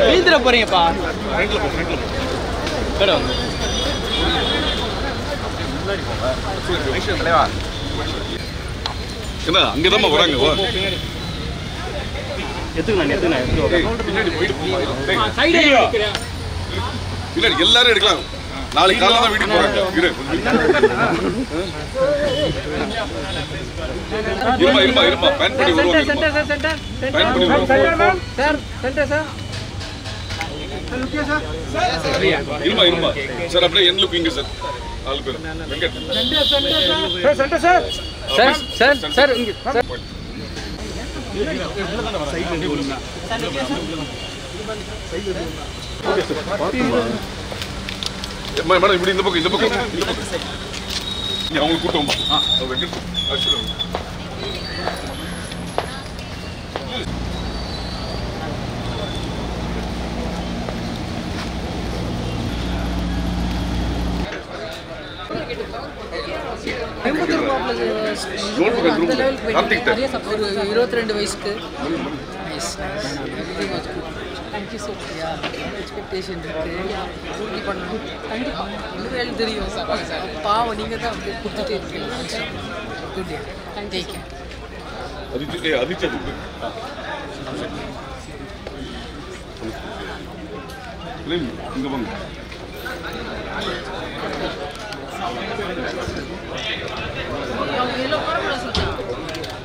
வீந்திர போறீங்கப்பா என்ன அங்கதான் வராங்க எல்லாரும் எடுக்கலாம் நாளைக்கு காலையில தான் வீட்டுக்கு போறாங்க இருமா இருமா பேன் பண்ணி இருமா இருமா சார் அப்படியே என் லுக்கிங்க சார் நாலு பேர் வெங்கட் சார் சார் சார் இங்க சார் மேடம் இப்படி இந்த பக்கம் அவங்களுக்கு கூட்டமா வெங்கட் வயசுக்கு Thank you so much. Expectation இருக்கு. பூர்த்தி பண்ணணும். கண்டிப்பா. உங்களுக்கு தெரியும். பாவம் நீங்க தான் அப்படியே கொடுத்துட்டே இருக்கீங்க. Good day. Take care. அதிச்சது இங்க வாங்க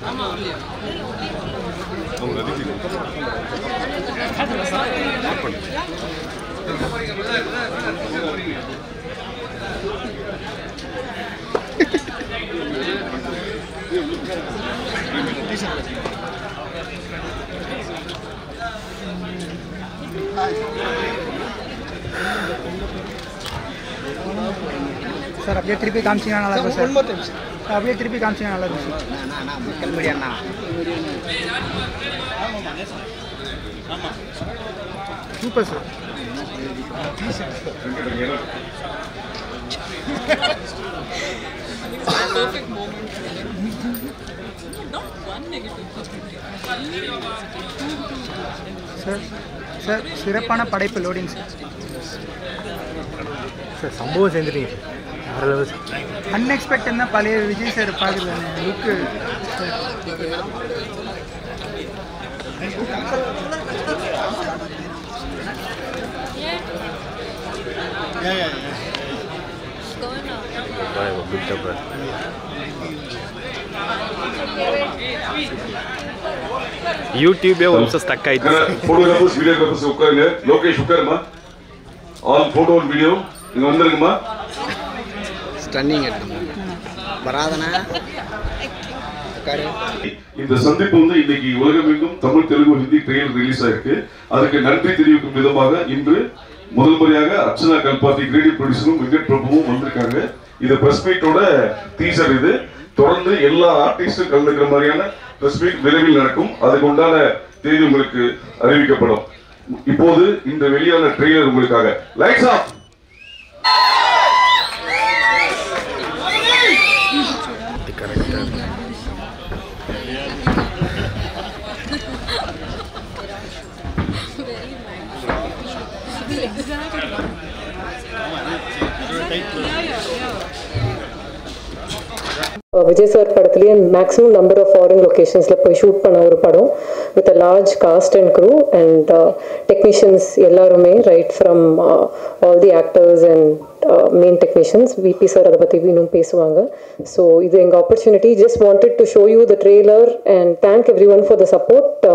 ஆமா सर அப்படியே திருப்பி காமிச்சீங்க நல்லா இருக்கும் sir one more time sir அப்படியே திருப்பி காமிச்சீங்க நல்லா இருக்கும் சார் நான் மக்கள் மீடியா அண்ணா ஆமா super sir perfect moment not one negative sir sir சிறப்பான படைப்பு லோடிங் சார் சார் சம்பவம் செஞ்சுட்டீங்க அன்எக்ஸ்பெக்டட் தான் பழைய விஜய் சார் பார்க்குறாங்க லுக்கு யூடியூபே ஒரு நிமிஷம் ஸ்டக் ஆயிடுச்சு போட்டோகிராஃபர்ஸ் வீடியோகிராஃபர்ஸ் உட்காருங்க லோகேஷ் உட்காருமா ஆல் போட்டோ அண்ட் வீடியோ இங்க வந்துருங்கம்மா ஸ்டன்னிங் எடுத்துங்க வராதனா இந்த சந்திப்பு வந்து இன்னைக்கு உலகமெங்கும் தமிழ் தெலுங்கு ஹிந்தி ட்ரெயிலர் ரிலீஸ் ஆயிருக்கு அதுக்கு நன்றி தெரிவிக்கும் விதமாக இன்று முதல் முறையாக அர்ச்சனா கல்பாத்தி கிரேடிட் ப்ரொடியூசரும் வெங்கட் பிரபுவும் வந்திருக்காங்க இது பிரஸ் மீட்டோட டீசர் இது தொடர்ந்து எல்லா ஆர்டிஸ்டும் கலந்துக்கிற மாதிரியான பிரஸ் மீட் விரைவில் நடக்கும் அதுக்கு உண்டான தேதி உங்களுக்கு அறிவிக்கப்படும் இப்போது இந்த வெளியான ட்ரெய்லர் உங்களுக்காக லைட்ஸ் ஆஃப் Vijay sir படத்துலயே maximum number of foreign locationsல போய் ஷூட் பண்ண ஒரு படம் with a large cast and crew and technicians எல்லாருமே right from all the actors and main technicians VP sir அத பத்தி இன்னும் பேசுவாங்க so இது எங்க opportunity just wanted to show you the trailer and thank everyone for the support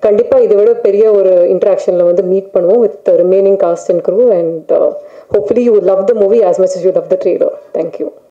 கண்டிப்பா இதை விட பெரிய ஒரு interactionல வந்து meet பண்ணுவோம் with the remaining cast and crew and hopefully you will love the movie as much as you love the trailer thank you